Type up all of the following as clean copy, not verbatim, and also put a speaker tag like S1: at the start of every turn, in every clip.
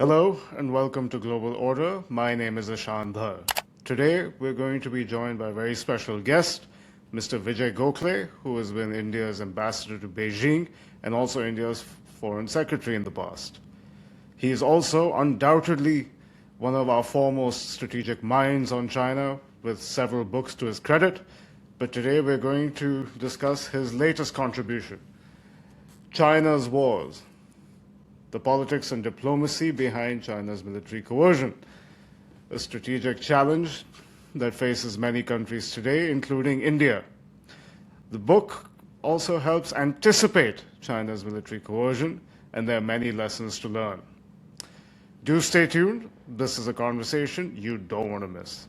S1: Hello and welcome to Global Order. My name is Ishan Dhar. Today we're going to be joined by a very special guest, Mr. Vijay Gokhale, who has been India's ambassador to Beijing and also India's foreign secretary in the past. He is also undoubtedly one of our foremost strategic minds on China, with several books to his credit. But today we're going to discuss his latest contribution, China's Wars, the politics and diplomacy behind China's military coercion, a strategic challenge that faces many countries today, including India. The book also helps anticipate China's military coercion, and there are many lessons to learn. Do stay tuned. This is a conversation you don't want to miss.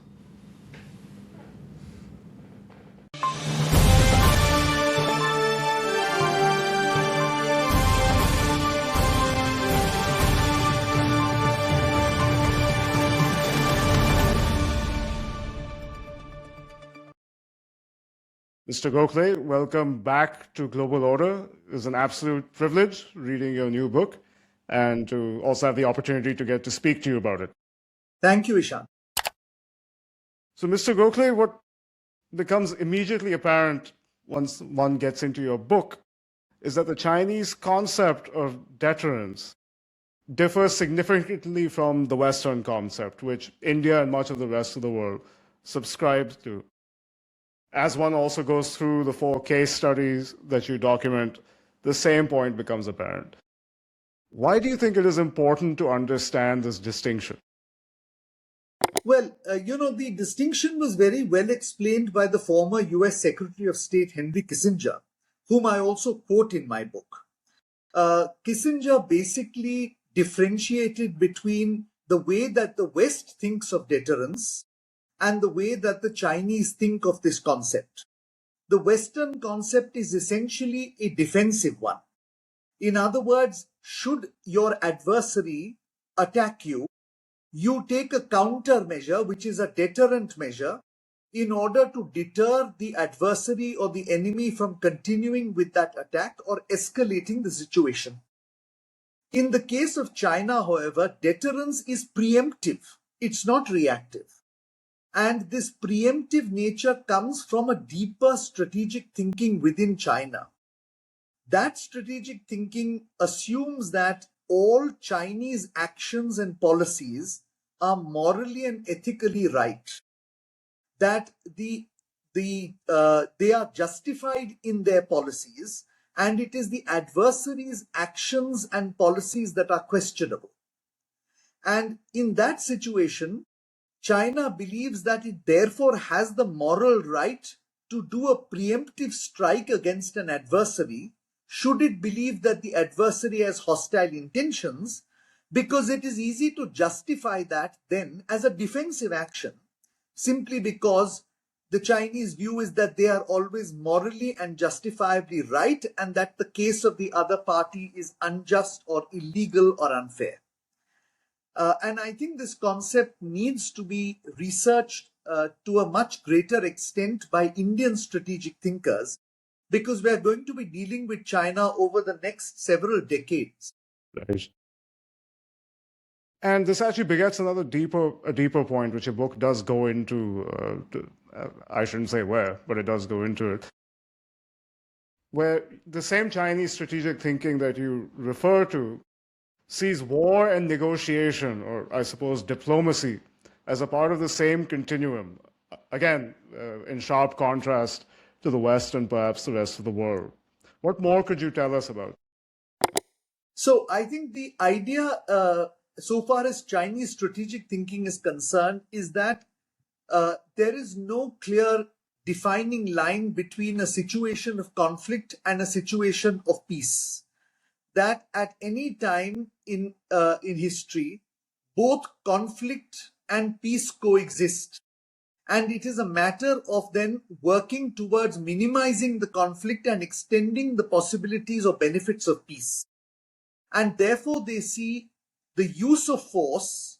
S1: Mr. Gokhale, welcome back to Global Order. It's an absolute privilege reading your new book and to also have the opportunity to get to speak to you about it.
S2: Thank you, Ishan.
S1: So, Mr. Gokhale, what becomes immediately apparent once one gets into your book is that the Chinese concept of deterrence differs significantly from the Western concept, which India and much of the rest of the world subscribes to. As one also goes through the 4 case studies that you document, the same point becomes apparent. Why do you think it is important to understand this distinction?
S2: Well, the distinction was very well explained by the former US Secretary of State Henry Kissinger, whom I also quote in my book. Kissinger basically differentiated between the way that the West thinks of deterrence and the way that the Chinese think of this concept. The Western concept is essentially a defensive one. In other words, should your adversary attack you, you take a countermeasure, which is a deterrent measure, in order to deter the adversary or the enemy from continuing with that attack or escalating the situation. In the case of China, however, deterrence is preemptive. It's not reactive. And this preemptive nature comes from a deeper strategic thinking within China. That strategic thinking assumes that all Chinese actions and policies are morally and ethically right, that they are justified in their policies, and it is the adversary's actions and policies that are questionable. And in that situation, China believes that it therefore has the moral right to do a preemptive strike against an adversary, should it believe that the adversary has hostile intentions, because it is easy to justify that then as a defensive action, simply because the Chinese view is that they are always morally and justifiably right, and that the case of the other party is unjust or illegal or unfair. And I think this concept needs to be researched to a much greater extent by Indian strategic thinkers, because we are going to be dealing with China over the next several decades.
S1: Right. And this actually begets a deeper point, which your book does go into. I shouldn't say where, but it does go into it. Where the same Chinese strategic thinking that you refer to sees war and negotiation, or I suppose diplomacy, as a part of the same continuum, again, in sharp contrast to the West and perhaps the rest of the world. What more could you tell us about?
S2: So I think the idea, so far as Chinese strategic thinking is concerned, is that there is no clear defining line between a situation of conflict and a situation of peace. That at any time in history, both conflict and peace coexist. And it is a matter of then working towards minimizing the conflict and extending the possibilities or benefits of peace. And therefore, they see the use of force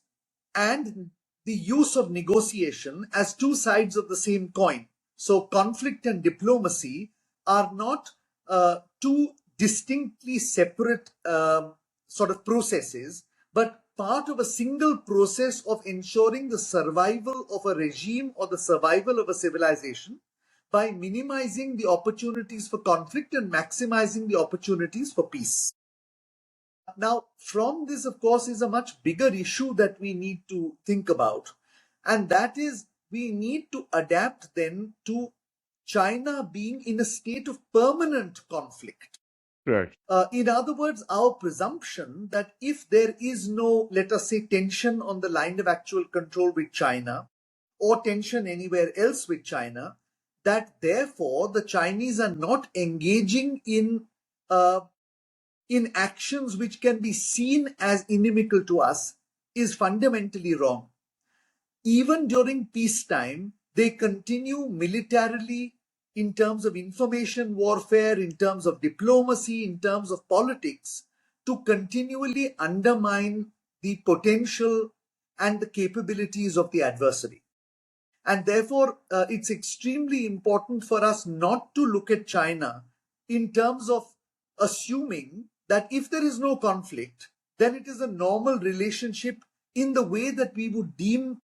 S2: and the use of negotiation as 2 sides of the same coin. So conflict and diplomacy are not 2 distinctly separate sort of processes, but part of a single process of ensuring the survival of a regime or the survival of a civilization by minimizing the opportunities for conflict and maximizing the opportunities for peace. Now, from this, of course, is a much bigger issue that we need to think about. And that is, we need to adapt then to China being in a state of permanent conflict.
S1: Right.
S2: In other words, our presumption that if there is no, let us say, tension on the line of actual control with China or tension anywhere else with China, that therefore the Chinese are not engaging in actions which can be seen as inimical to us is fundamentally wrong. Even during peacetime, they continue militarily, in terms of information warfare, in terms of diplomacy, in terms of politics, to continually undermine the potential and the capabilities of the adversary. And therefore, it's extremely important for us not to look at China in terms of assuming that if there is no conflict, then it is a normal relationship in the way that we would deem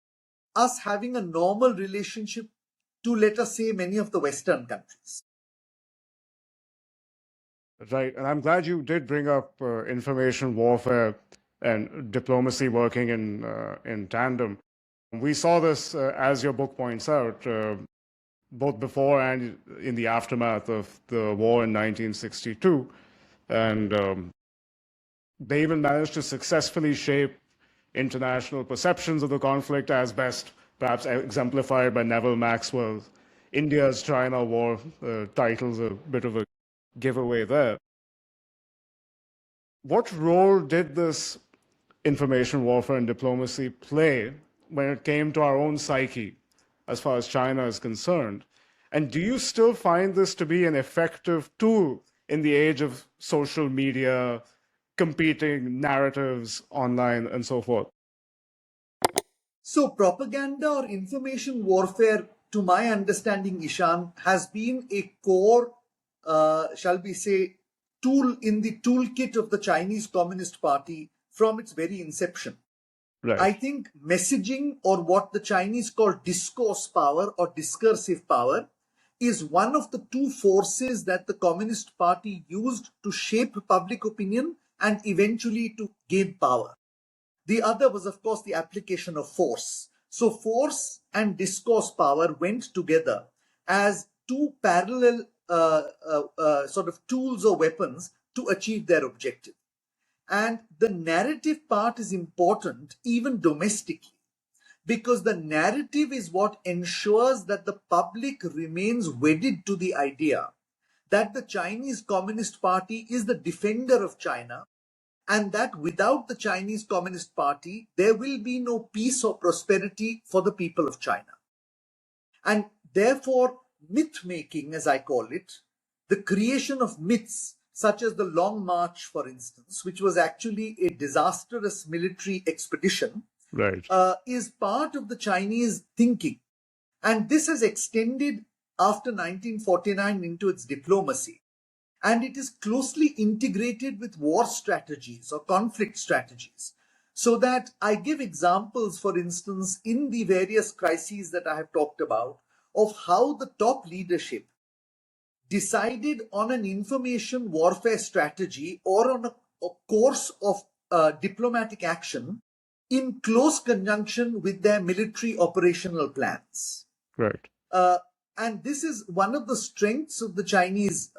S2: us having a normal relationship to, let us say, many of the Western countries.
S1: Right. And I'm glad you did bring up information warfare and diplomacy working in tandem. We saw this, as your book points out, both before and in the aftermath of the war in 1962. And they even managed to successfully shape international perceptions of the conflict as best, perhaps exemplified by Neville Maxwell's India's China War. Title's a bit of a giveaway there. What role did this information warfare and diplomacy play when it came to our own psyche as far as China is concerned? And do you still find this to be an effective tool in the age of social media, competing narratives online, and so forth?
S2: So, propaganda or information warfare, to my understanding, Ishan, has been a core, shall we say, tool in the toolkit of the Chinese Communist Party from its very inception.
S1: Right.
S2: I think messaging, or what the Chinese call discourse power or discursive power, is one of the two forces that the Communist Party used to shape public opinion and eventually to gain power. The other was, of course, the application of force. So force and discourse power went together as two parallel sort of tools or weapons to achieve their objective. And the narrative part is important even domestically, because the narrative is what ensures that the public remains wedded to the idea that the Chinese Communist Party is the defender of China, and that without the Chinese Communist Party, there will be no peace or prosperity for the people of China. And therefore, myth making, as I call it, the creation of myths, such as the Long March, for instance, which was actually a disastrous military expedition,
S1: Right.
S2: is part of the Chinese thinking. And this has extended after 1949 into its diplomacy. And it is closely integrated with war strategies or conflict strategies. So that I give examples, for instance, in the various crises that I have talked about, of how the top leadership decided on an information warfare strategy or on a course of diplomatic action in close conjunction with their military operational plans.
S1: Right.
S2: And this is one of the strengths of the Chinese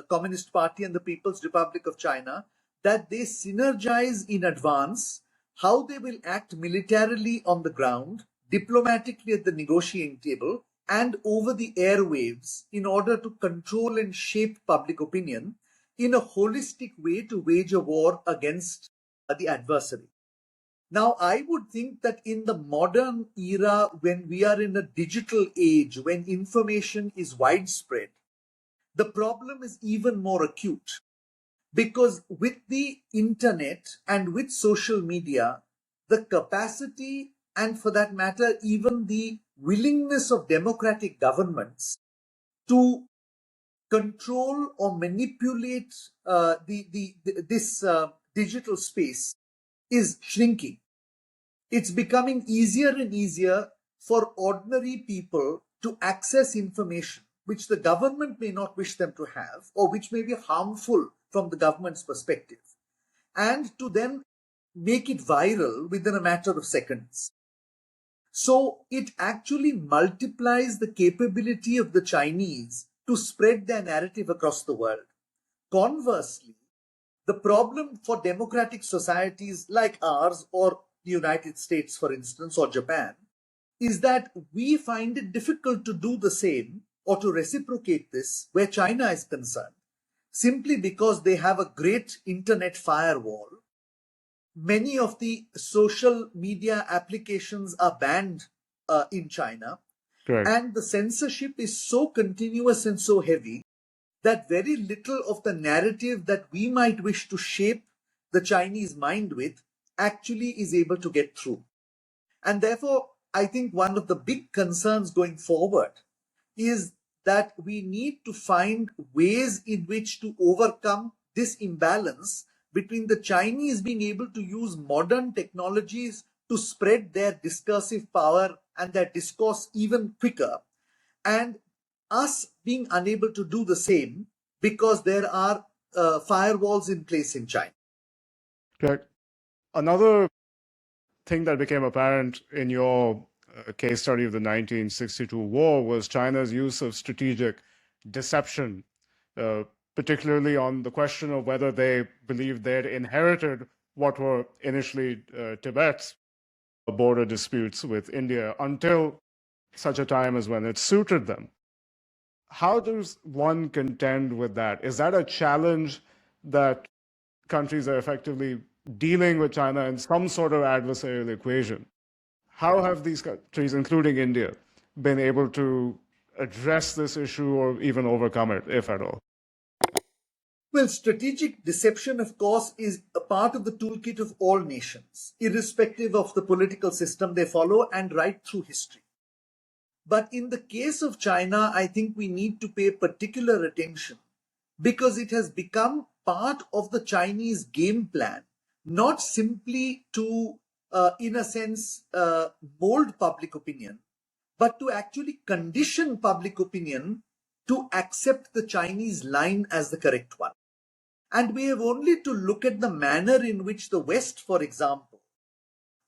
S2: Communist Party and the People's Republic of China, that they synergize in advance how they will act militarily on the ground, diplomatically at the negotiating table, and over the airwaves in order to control and shape public opinion in a holistic way to wage a war against the adversary. Now, I would think that in the modern era, when we are in a digital age, when information is widespread, the problem is even more acute. Because with the internet and with social media, the capacity and, for that matter, even the willingness of democratic governments to control or manipulate this digital space is shrinking. It's becoming easier and easier for ordinary people to access information which the government may not wish them to have, or which may be harmful from the government's perspective, and to then make it viral within a matter of seconds. So it actually multiplies the capability of the Chinese to spread their narrative across the world. Conversely, the problem for democratic societies like ours, or the United States, for instance, or Japan, is that we find it difficult to do the same or to reciprocate this where China is concerned, simply because they have a great internet firewall. Many of the social media applications are banned in China,
S1: Correct.
S2: and the censorship is so continuous and so heavy that very little of the narrative that we might wish to shape the Chinese mind with actually is able to get through. And therefore, I think one of the big concerns going forward is that we need to find ways in which to overcome this imbalance between the Chinese being able to use modern technologies to spread their discursive power and their discourse even quicker, and us being unable to do the same because there are firewalls in place in China.
S1: Correct. Another thing that became apparent in your case study of the 1962 war was China's use of strategic deception, uh, particularly on the question of whether they believed they'd inherited what were initially Tibet's border disputes with India until such a time as when it suited them. How does one contend with that? Is that a challenge that countries are effectively dealing with China in some sort of adversarial equation? How have these countries, including India, been able to address this issue or even overcome it, if at all?
S2: Well, strategic deception, of course, is a part of the toolkit of all nations, irrespective of the political system they follow and right through history. But in the case of China, I think we need to pay particular attention because it has become part of the Chinese game plan, not simply to, in a sense, mold public opinion, but to actually condition public opinion to accept the Chinese line as the correct one. And we have only to look at the manner in which the West, for example,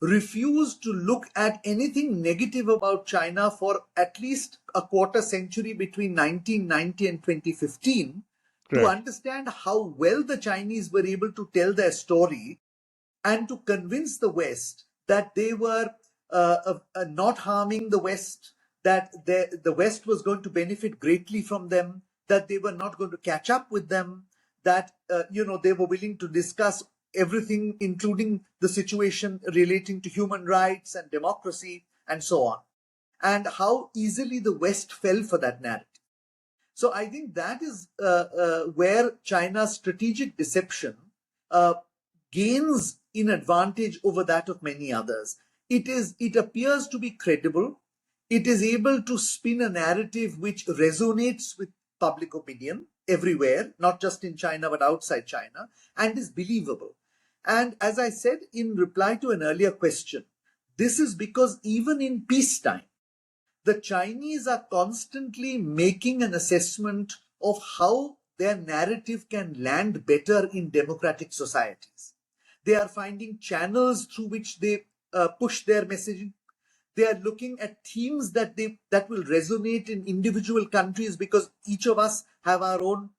S2: refused to look at anything negative about China for at least a quarter century between 1990 and 2015 to
S1: Correct.
S2: understand how well the Chinese were able to tell their story and to convince the West that they were not harming the West, that the West was going to benefit greatly from them, that they were not going to catch up with them, that they were willing to discuss everything, including the situation relating to human rights and democracy and so on, and how easily the West fell for that narrative. So I think that is where China's strategic deception gains in advantage over that of many others. It appears to be credible. It is able to spin a narrative which resonates with public opinion everywhere, not just in China, but outside China, and is believable. And as I said in reply to an earlier question, this is because even in peacetime, the Chinese are constantly making an assessment of how their narrative can land better in democratic societies. They are finding channels through which they push their messaging. They are looking at themes that will resonate in individual countries, because each of us have our own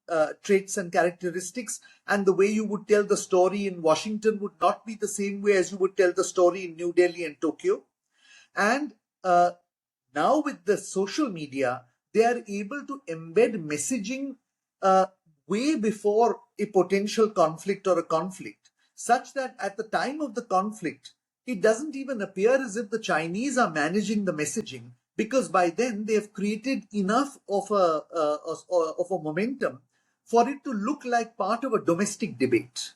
S2: traits and characteristics, and the way you would tell the story in Washington would not be the same way as you would tell the story in New Delhi and Tokyo. And now with the social media, they are able to embed messaging way before a potential conflict or a conflict, such that at the time of the conflict, it doesn't even appear as if the Chinese are managing the messaging, because by then they have created enough of a momentum for it to look like part of a domestic debate.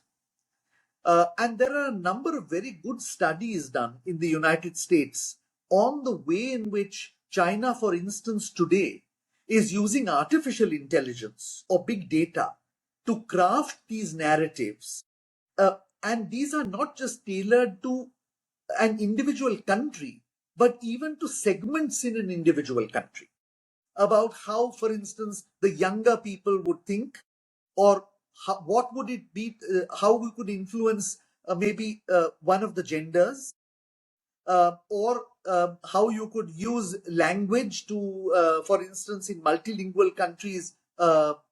S2: And there are a number of very good studies done in the United States on the way in which China, for instance, today is using artificial intelligence or big data to craft these narratives And these are not just tailored to an individual country, but even to segments in an individual country, about how, for instance, the younger people would think, or what would it be, how we could influence maybe one of the genders, or how you could use language to, for instance, in multilingual countries,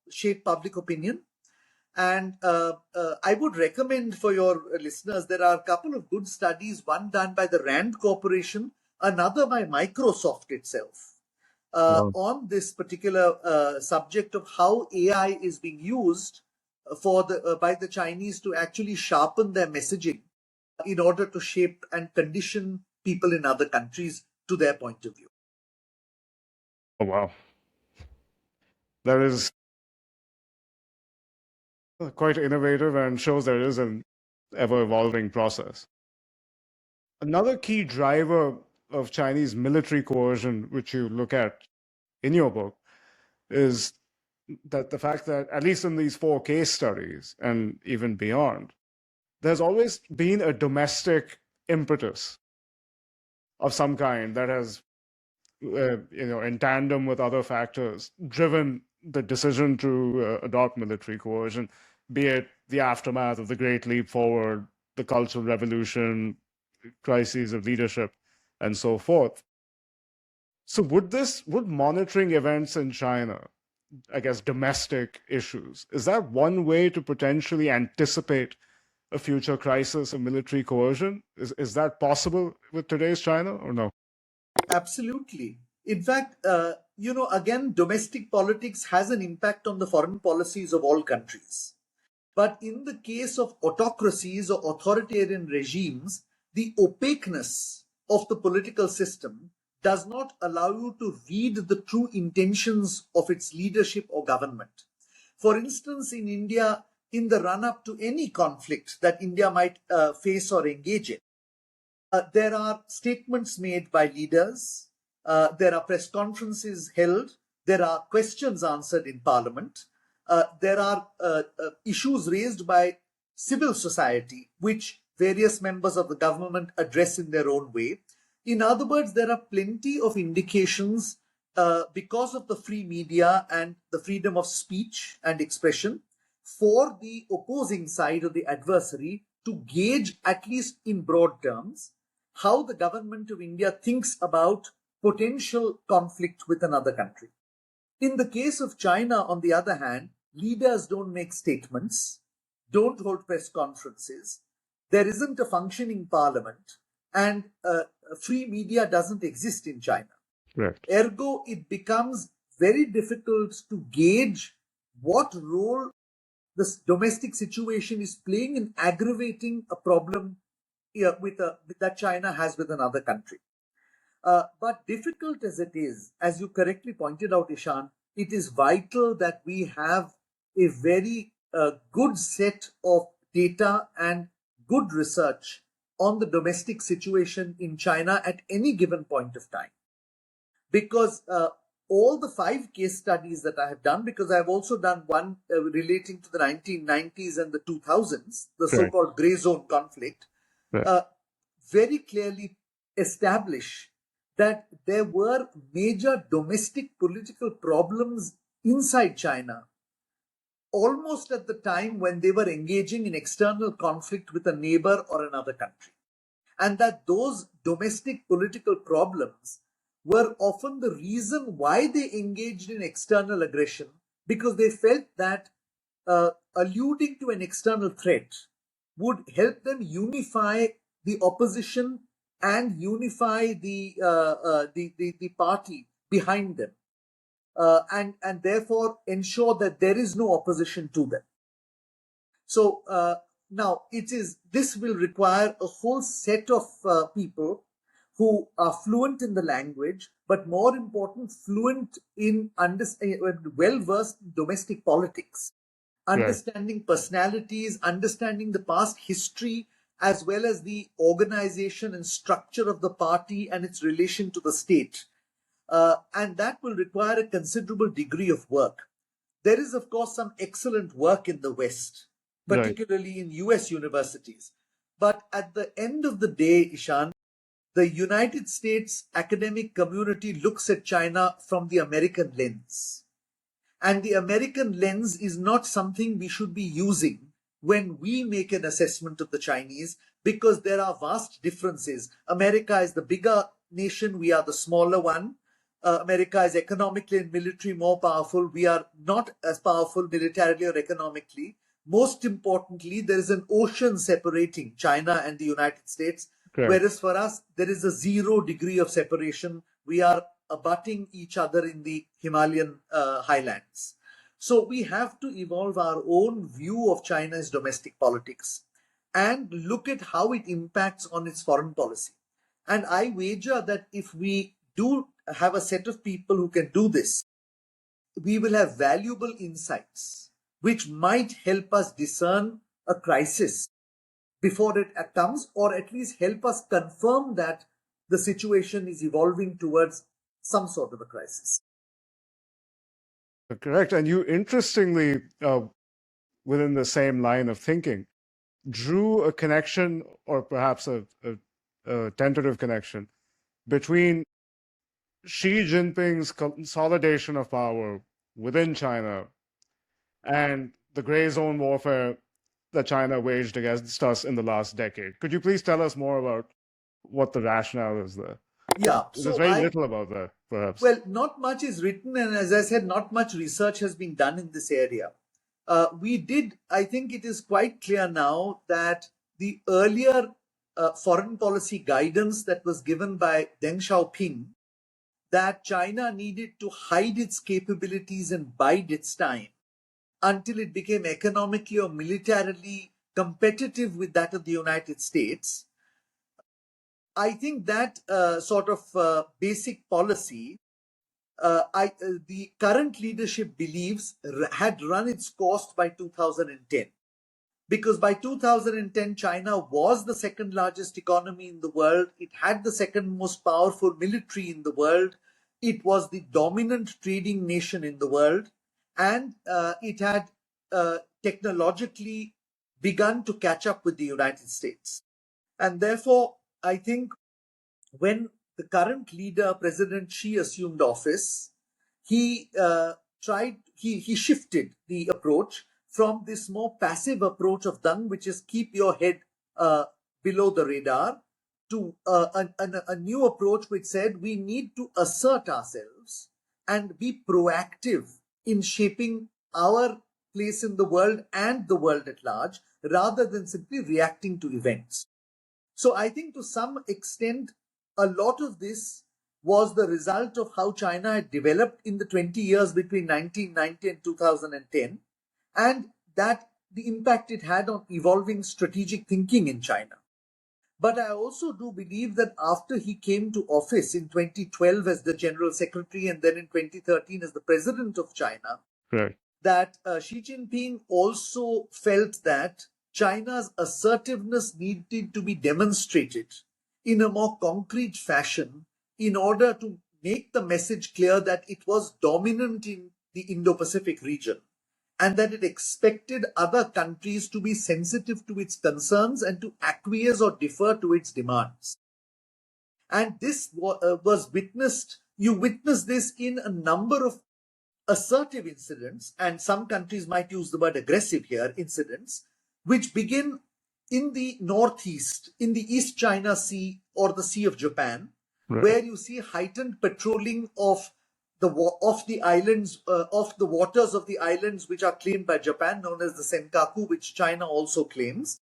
S2: shape public opinion. And I would recommend for your listeners, there are a couple of good studies, one done by the Rand Corporation, another by Microsoft itself,
S1: Wow.
S2: on this particular subject of how AI is being used by the Chinese to actually sharpen their messaging in order to shape and condition people in other countries to their point of view.
S1: Oh, wow. That is quite innovative and shows there is an ever evolving process. Another key driver of Chinese military coercion, which you look at in your book, is that the fact that, at least in these four case studies and even beyond, there's always been a domestic impetus of some kind that has, in tandem with other factors, driven the decision to adopt military coercion, be it the aftermath of the Great Leap Forward, the Cultural Revolution, crises of leadership, and so forth. So would monitoring events in China, I guess, domestic issues, is that one way to potentially anticipate a future crisis of military coercion? Is that possible with today's China or no?
S2: Absolutely. In fact, again, domestic politics has an impact on the foreign policies of all countries. But in the case of autocracies or authoritarian regimes, the opaqueness of the political system does not allow you to read the true intentions of its leadership or government. For instance, in India, in the run up to any conflict that India might face or engage in, there are statements made by leaders, there are press conferences held, there are questions answered in parliament, there are issues raised by civil society, which various members of the government address in their own way. In other words, there are plenty of indications, because of the free media and the freedom of speech and expression, for the opposing side or the adversary to gauge, at least in broad terms, how the government of India thinks about potential conflict with another country. In the case of China, on the other hand, leaders don't make statements, don't hold press conferences, there isn't a functioning parliament, and free media doesn't exist in China.
S1: Right.
S2: Ergo, it becomes very difficult to gauge what role this domestic situation is playing in aggravating a problem that China has with another country. But difficult as it is, as you correctly pointed out, Ishan, it is vital that we have a very good set of data and good research on the domestic situation in China at any given point of time. Because all the 5 case studies that I have done, because I've also done one relating to the 1990s and the 2000s, the so-called grey zone conflict, very clearly establish that there were major domestic political problems inside China almost at the time when they were engaging in external conflict with a neighbor or another country. And that those domestic political problems were often the reason why they engaged in external aggression, because they felt that alluding to an external threat would help them unify the opposition and unify the party behind them, and therefore ensure that there is no opposition to them. So now this will require a whole set of people who are fluent in the language, but more important, fluent in well-versed in domestic politics, understanding personalities, understanding the past history, as well as the organization and structure of the party and its relation to the state. And that will require a considerable degree of work. There is, of course, some excellent work in the West.
S1: Right.
S2: particularly in US universities. But at the end of the day, Ishan, the United States academic community looks at China from the American lens. And the American lens is not something we should be using when we make an assessment of the Chinese, because there are vast differences. America is the bigger nation, we are the smaller one. America is economically and militarily more powerful. We are not as powerful militarily or economically. Most importantly, there is an ocean separating China and the United States,
S1: Correct.
S2: whereas for us, there is a 0 degree of separation. We are abutting each other in the Himalayan highlands. So we have to evolve our own view of China's domestic politics and look at how it impacts on its foreign policy. And I wager that if we do have a set of people who can do this, we will have valuable insights which might help us discern a crisis before it comes, or at least help us confirm that the situation is evolving towards some sort of a crisis.
S1: Correct. And you interestingly, within the same line of thinking, drew a connection, or perhaps a tentative connection, between Xi Jinping's consolidation of power within China and the gray zone warfare that China waged against us in the last decade. Could you please tell us more about what the rationale is there?
S2: Yeah,
S1: There's
S2: so
S1: very little about that, perhaps.
S2: well, not much is written, and as I said, not much research has been done in this area. I think it is quite clear now that the earlier foreign policy guidance that was given by Deng Xiaoping, that China needed to hide its capabilities and bide its time until it became economically or militarily competitive with that of the United States. I think that sort of basic policy, the current leadership believes had run its course by 2010. Because by 2010, China was the second largest economy in the world. It had the second most powerful military in the world. It was the dominant trading nation in the world. And it had technologically begun to catch up with the United States. And therefore, I think when the current leader, President Xi, assumed office, he he shifted the approach from this more passive approach of Deng, which is keep your head below the radar, to a new approach which said we need to assert ourselves and be proactive in shaping our place in the world and the world at large, rather than simply reacting to events. So I think to some extent, a lot of this was the result of how China had developed in the 20 years between 1990 and 2010, and that the impact it had on evolving strategic thinking in China. But I also do believe that after he came to office in 2012 as the General Secretary and then in 2013 as the President of China,
S1: Right.
S2: that Xi Jinping also felt that China's assertiveness needed to be demonstrated in a more concrete fashion in order to make the message clear that it was dominant in the Indo-Pacific region and that it expected other countries to be sensitive to its concerns and to acquiesce or defer to its demands. And this was witnessed, you witness this in a number of assertive incidents, and some countries might use the word aggressive here, incidents, which begin in the northeast, in the East China Sea or the Sea of Japan,
S1: Right.
S2: where you see heightened patrolling of the islands, of the waters of the islands which are claimed by Japan, known as the Senkaku, which China also claims.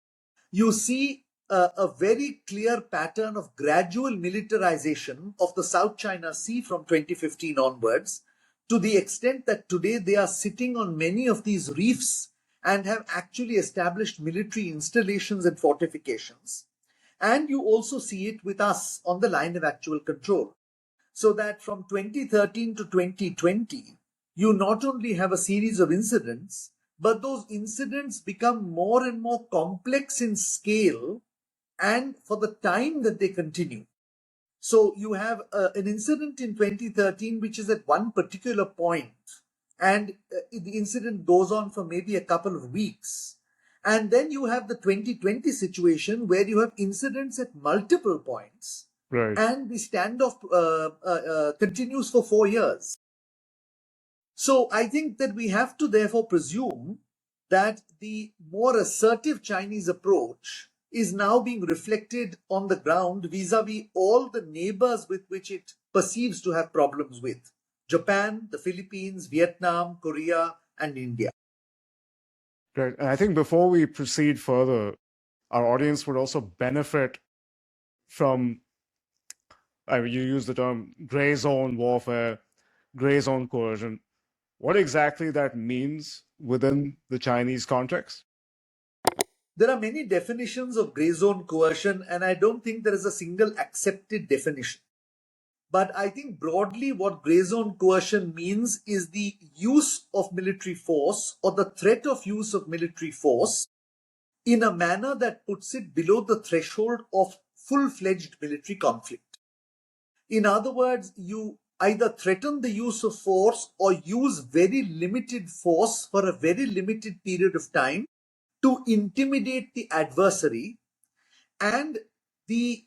S2: You see a very clear pattern of gradual militarization of the South China Sea from 2015 onwards, to the extent that today they are sitting on many of these reefs and have actually established military installations and fortifications. And you also see it with us on the line of actual control. So that from 2013 to 2020, you not only have a series of incidents, but those incidents become more and more complex in scale and for the time that they continue. So you have an incident in 2013, which is at one particular point, and the incident goes on for maybe a couple of weeks. And then you have the 2020 situation where you have incidents at multiple points,
S1: Right.
S2: and the standoff continues for 4 years. So I think that we have to therefore presume that the more assertive Chinese approach is now being reflected on the ground vis-a-vis all the neighbors with which it perceives to have problems with: Japan, the Philippines, Vietnam, Korea, and India.
S1: Right. And I think before we proceed further, our audience would also benefit from, you use the term gray zone warfare, gray zone coercion. What exactly that means within the Chinese context?
S2: There are many definitions of gray zone coercion, and I don't think there is a single accepted definition. But I think broadly what gray zone coercion means is the use of military force or the threat of use of military force in a manner that puts it below the threshold of full-fledged military conflict. In other words, you either threaten the use of force or use very limited force for a very limited period of time to intimidate the adversary, and the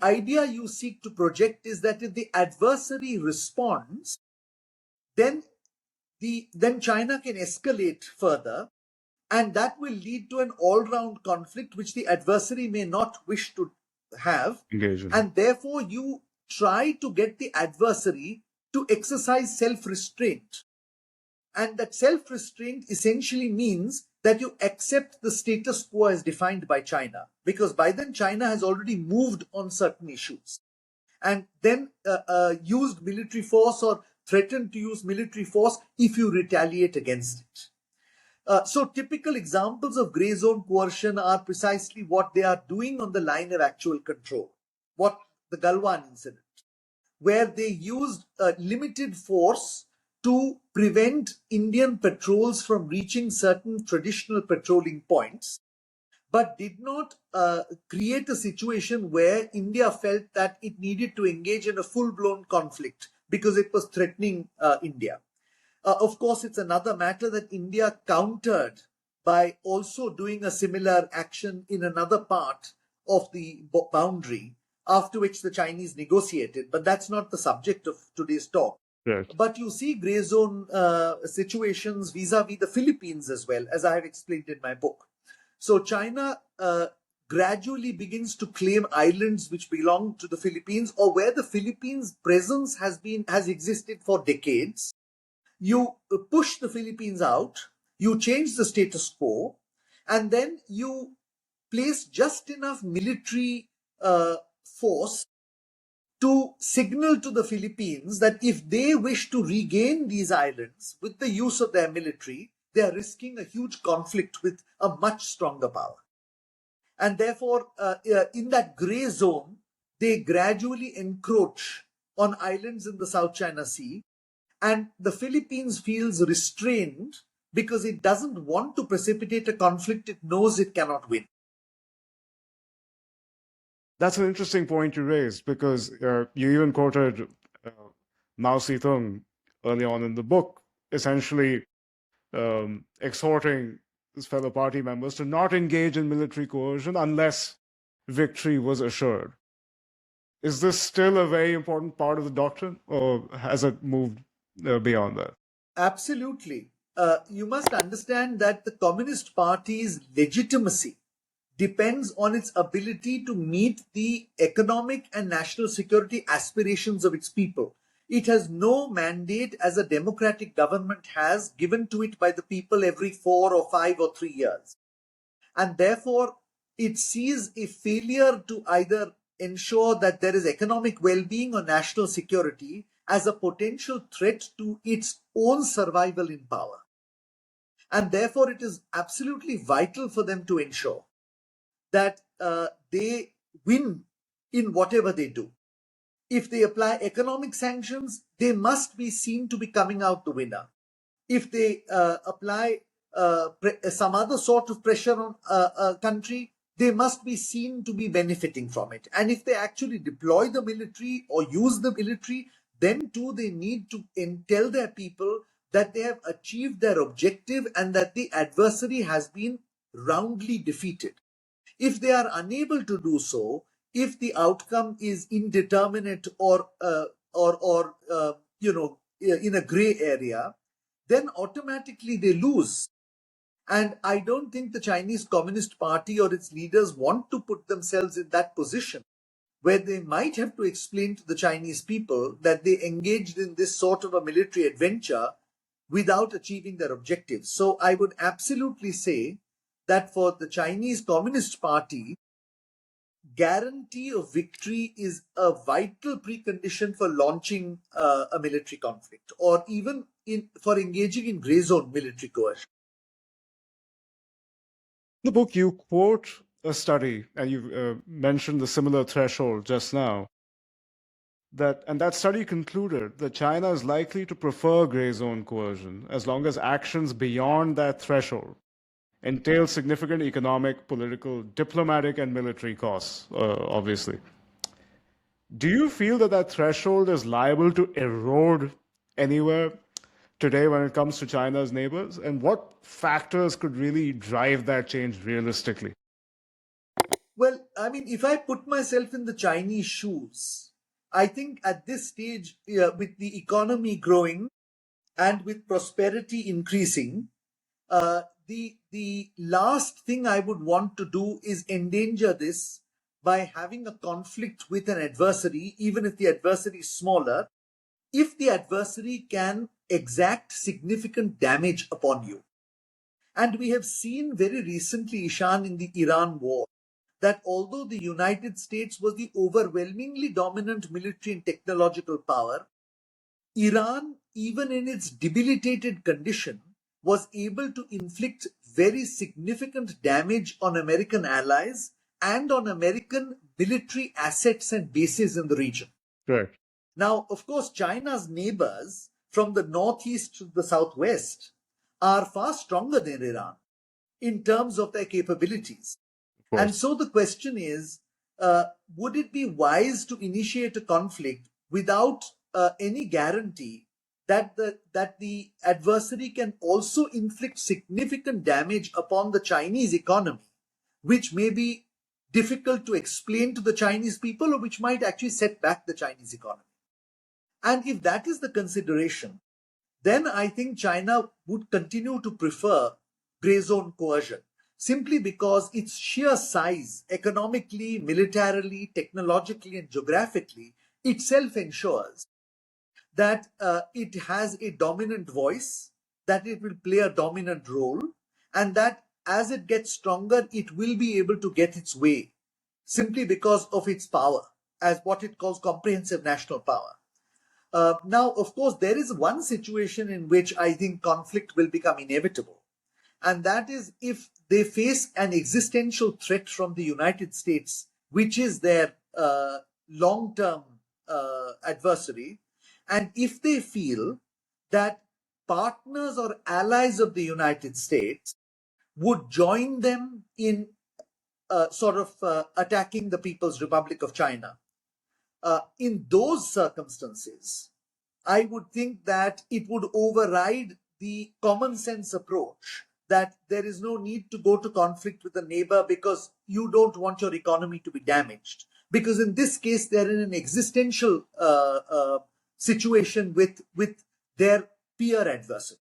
S2: idea you seek to project is that if the adversary responds, then China can escalate further, and that will lead to an all-round conflict which the adversary may not wish to have.
S1: Engaging.
S2: And therefore you try to get the adversary to exercise self-restraint. And that self-restraint essentially means that you accept the status quo as defined by China, because by then China has already moved on certain issues and then used military force or threatened to use military force if you retaliate against it. So typical examples of grey zone coercion are precisely what they are doing on the line of actual control. What the Galwan incident, where they used limited force to prevent Indian patrols from reaching certain traditional patrolling points, but did not create a situation where India felt that it needed to engage in a full-blown conflict because it was threatening India. Of course, it's another matter that India countered by also doing a similar action in another part of the boundary, after which the Chinese negotiated. But that's not the subject of today's talk.
S1: Yes.
S2: But you see grey zone situations vis-a-vis the Philippines as well, as I have explained in my book. So China gradually begins to claim islands which belong to the Philippines, or where the Philippines' presence has existed for decades. You push the Philippines out, you change the status quo, and then you place just enough military force to signal to the Philippines that if they wish to regain these islands with the use of their military, they are risking a huge conflict with a much stronger power. And therefore, in that grey zone, they gradually encroach on islands in the South China Sea, and the Philippines feels restrained because it doesn't want to precipitate a conflict it knows it cannot win.
S1: That's an interesting point you raised, because you even quoted Mao Zedong early on in the book, essentially exhorting his fellow party members to not engage in military coercion unless victory was assured. Is this still a very important part of the doctrine, or has it moved beyond that?
S2: Absolutely. You must understand that the Communist Party's legitimacy depends on its ability to meet the economic and national security aspirations of its people. It has no mandate as a democratic government has, given to it by the people every 4 or 5 or 3 years. And therefore, it sees a failure to either ensure that there is economic well-being or national security as a potential threat to its own survival in power. And therefore, it is absolutely vital for them to ensure that they win in whatever they do. If they apply economic sanctions, they must be seen to be coming out the winner. If they apply some other sort of pressure on a country, they must be seen to be benefiting from it. And if they actually deploy the military or use the military, then too they need to tell their people that they have achieved their objective and that the adversary has been roundly defeated. If they are unable to do so, if the outcome is indeterminate or in a gray area, then automatically they lose. And I don't think the Chinese Communist Party or its leaders want to put themselves in that position where they might have to explain to the Chinese people that they engaged in this sort of a military adventure without achieving their objectives. So I would absolutely say that for the Chinese Communist Party, guarantee of victory is a vital precondition for launching a military conflict or even for engaging in gray zone military coercion.
S1: In the book, you quote a study, and you mentioned the similar threshold just now. That study concluded that China is likely to prefer gray zone coercion as long as actions beyond that threshold entail significant economic, political, diplomatic, and military costs, obviously. Do you feel that that threshold is liable to erode anywhere today when it comes to China's neighbors? And what factors could really drive that change realistically?
S2: Well, I mean, if I put myself in the Chinese shoes, I think at this stage, with the economy growing and with prosperity increasing, the last thing I would want to do is endanger this by having a conflict with an adversary, even if the adversary is smaller, if the adversary can exact significant damage upon you. And we have seen very recently, Ishan, in the Iran war, that although the United States was the overwhelmingly dominant military and technological power, Iran, even in its debilitated condition, was able to inflict very significant damage on American allies and on American military assets and bases in the region.
S1: Correct.
S2: Now, of course, China's neighbors from the northeast to the southwest are far stronger than Iran in terms of their capabilities. And so the question is, would it be wise to initiate a conflict without any guarantee that the adversary can also inflict significant damage upon the Chinese economy, which may be difficult to explain to the Chinese people or which might actually set back the Chinese economy? And if that is the consideration, then I think China would continue to prefer gray zone coercion, simply because its sheer size, economically, militarily, technologically, and geographically, itself ensures that it has a dominant voice, that it will play a dominant role, and that as it gets stronger, it will be able to get its way, simply because of its power, as what it calls comprehensive national power. Now, of course, there is one situation in which I think conflict will become inevitable. And that is if they face an existential threat from the United States, which is their long-term adversary. And if they feel that partners or allies of the United States would join them in attacking the People's Republic of China. In those circumstances, I would think that it would override the common sense approach that there is no need to go to conflict with a neighbor because you don't want your economy to be damaged. Because in this case, they're in an existential situation with their peer adversary.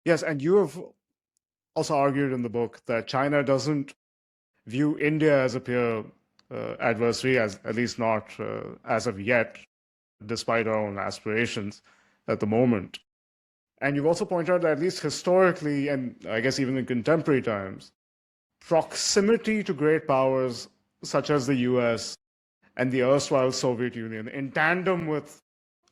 S1: Yes, and you have also argued in the book that China doesn't view India as a peer adversary, as at least not as of yet, despite our own aspirations at the moment. And you've also pointed out that at least historically, and I guess even in contemporary times, proximity to great powers such as the US and the erstwhile Soviet Union, in tandem with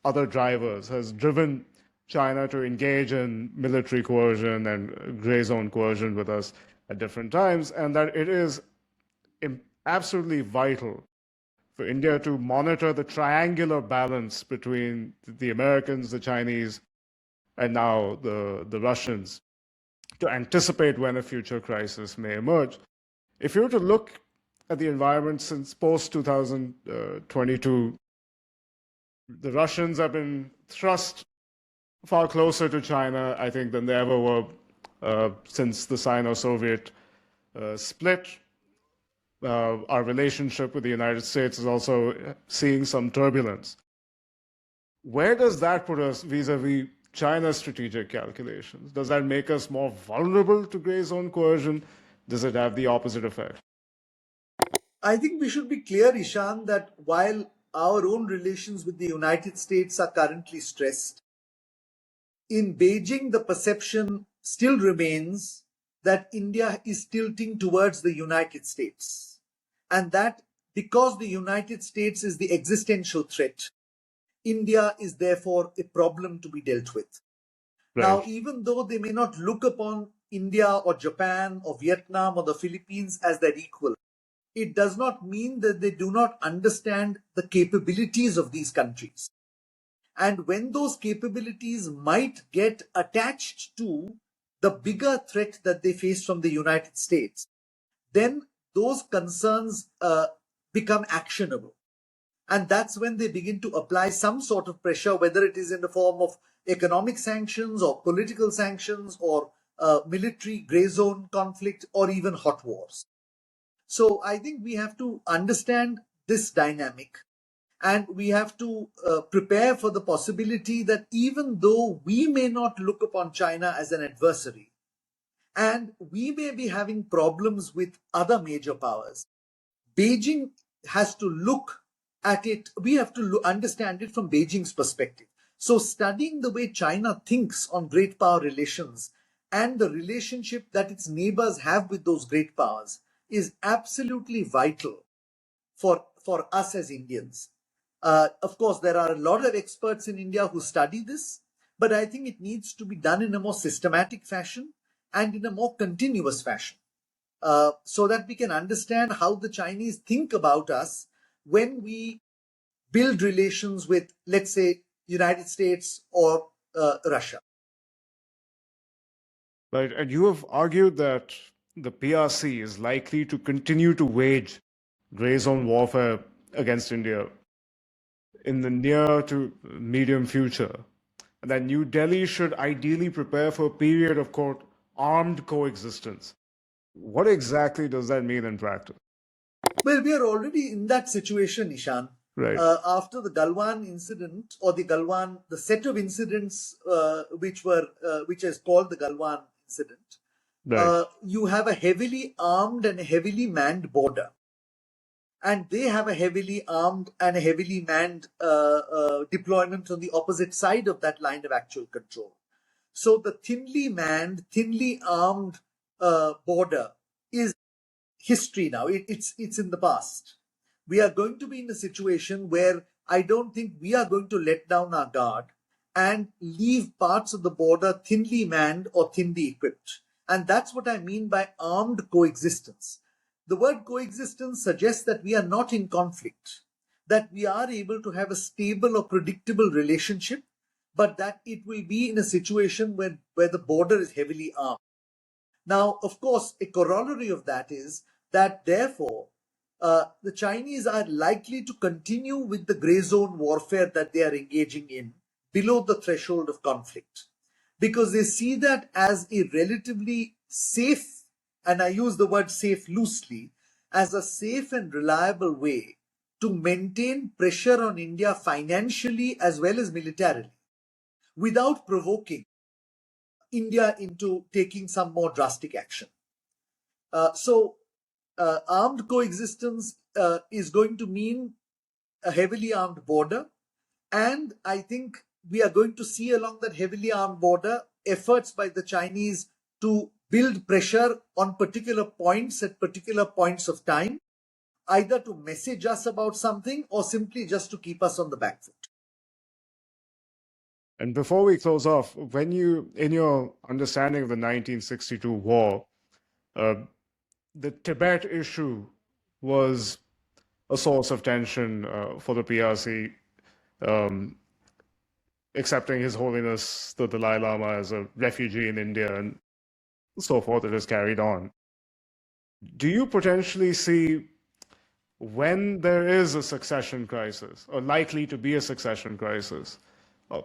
S1: other drivers, has driven China to engage in military coercion and gray zone coercion with us at different times, and that it is absolutely vital for India to monitor the triangular balance between the Americans, the Chinese, and now the Russians, to anticipate when a future crisis may emerge. If you were to look at the environment since post-2022, the Russians have been thrust far closer to China, I think, than they ever were since the Sino-Soviet split. Our relationship with the United States is also seeing some turbulence. Where does that put us vis-a-vis China's strategic calculations? Does that make us more vulnerable to gray zone coercion? Does it have the opposite effect?
S2: I think we should be clear, Ishan, that while our own relations with the United States are currently stressed, in Beijing, the perception still remains that India is tilting towards the United States. And that because the United States is the existential threat, India is therefore a problem to be dealt with.
S1: Right.
S2: Now, even though they may not look upon India or Japan or Vietnam or the Philippines as their equal, it does not mean that they do not understand the capabilities of these countries. And when those capabilities might get attached to the bigger threat that they face from the United States, then those concerns become actionable. And that's when they begin to apply some sort of pressure, whether it is in the form of economic sanctions or political sanctions or military gray zone conflict or even hot wars. So I think we have to understand this dynamic, and we have to prepare for the possibility that even though we may not look upon China as an adversary, and we may be having problems with other major powers, Beijing has to look at it, we have to understand it from Beijing's perspective. So studying the way China thinks on great power relations and the relationship that its neighbors have with those great powers is absolutely vital for us as Indians. Of course, there are a lot of experts in India who study this, but I think it needs to be done in a more systematic fashion and in a more continuous fashion, so that we can understand how the Chinese think about us when we build relations with, let's say, United States or Russia.
S1: Right. And you have argued that the PRC is likely to continue to wage gray zone warfare against India in the near to medium future, and that New Delhi should ideally prepare for a period of, quote, armed coexistence. What exactly does that mean in practice?
S2: Well, we are already in that situation, Ishan.
S1: Right.
S2: After the Galwan incident, or the set of incidents which is called the Galwan incident,
S1: Right.
S2: you have a heavily armed and a heavily manned border. And they have a heavily armed and a heavily manned deployment on the opposite side of that line of actual control. So the thinly manned, thinly armed border is history now. It's in the past. We are going to be in a situation where I don't think we are going to let down our guard and leave parts of the border thinly manned or thinly equipped. And that's what I mean by armed coexistence. The word coexistence suggests that we are not in conflict, that we are able to have a stable or predictable relationship, but that it will be in a situation where the border is heavily armed. Now, of course, a corollary of that is that therefore the Chinese are likely to continue with the gray zone warfare that they are engaging in below the threshold of conflict, because they see that as a relatively safe, and I use the word safe loosely, as a safe and reliable way to maintain pressure on India financially as well as militarily without provoking India into taking some more drastic action. So armed coexistence is going to mean a heavily armed border. And I think we are going to see along that heavily armed border efforts by the Chinese to build pressure on particular points at particular points of time, either to message us about something or simply just to keep us on the back foot.
S1: And before we close off, when you, in your understanding of the 1962 war, the Tibet issue was a source of tension for the PRC, accepting His Holiness the Dalai Lama as a refugee in India and so forth. It is carried on. Do you potentially see, when there is a succession crisis, or likely to be a succession crisis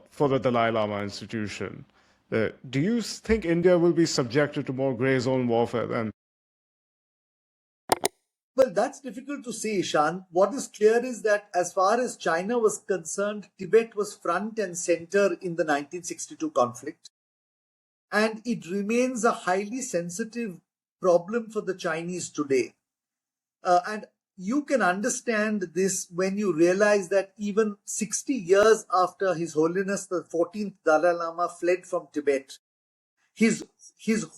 S1: for the Dalai Lama institution, Do you think India will be subjected to more gray zone warfare then?
S2: Well, that's difficult to say, Ishan. What is clear is that as far as China was concerned, Tibet was front and center in the 1962 conflict. And it remains a highly sensitive problem for the Chinese today. And you can understand this when you realize that even 60 years after His Holiness the 14th Dalai Lama fled from Tibet, his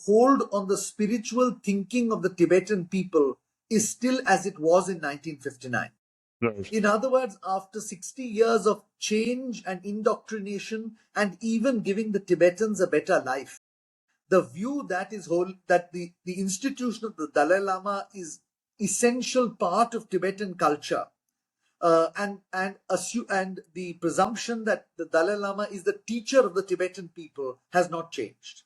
S2: hold on the spiritual thinking of the Tibetan people is still as it was in 1959.
S1: Right.
S2: In other words, after 60 years of change and indoctrination and even giving the Tibetans a better life, the view that the institution of the Dalai Lama is essential part of Tibetan culture, and the presumption that the Dalai Lama is the teacher of the Tibetan people has not changed.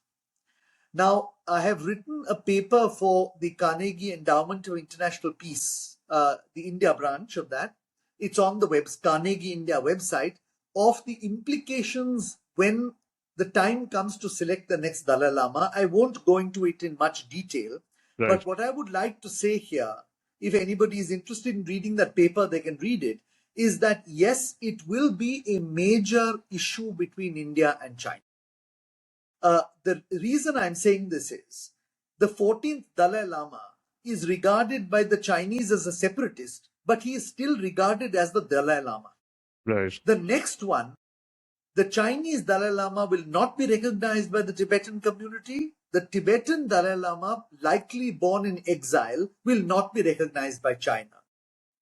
S2: Now, I have written a paper for the Carnegie Endowment of International Peace, the India branch of that. It's on the Carnegie India website, of the implications when the time comes to select the next Dalai Lama. I won't go into it in much detail,
S1: Right.
S2: but what I would like to say here, if anybody is interested in reading that paper, they can read it, is that yes, it will be a major issue between India and China. The reason I'm saying this is the 14th Dalai Lama is regarded by the Chinese as a separatist, but he is still regarded as the Dalai Lama.
S1: Right.
S2: The next one, the Chinese Dalai Lama will not be recognized by the Tibetan community. The Tibetan Dalai Lama, likely born in exile, will not be recognized by China.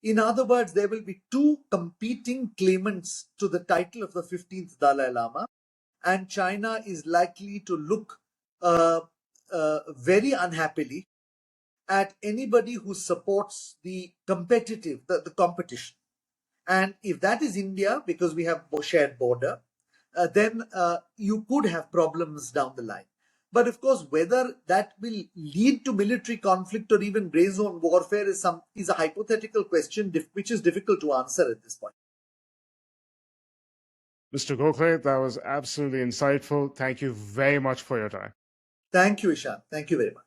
S2: In other words, there will be two competing claimants to the title of the 15th Dalai Lama, and China is likely to look very unhappily at anybody who supports the competition. And if that is India, because we have a shared border, then you could have problems down the line. But of course, whether that will lead to military conflict or even gray zone warfare is a hypothetical question which is difficult to answer at this point.
S1: Mr. Gokhale, that was absolutely insightful. Thank you very much for your time.
S2: Thank you, Ishan. Thank you very much.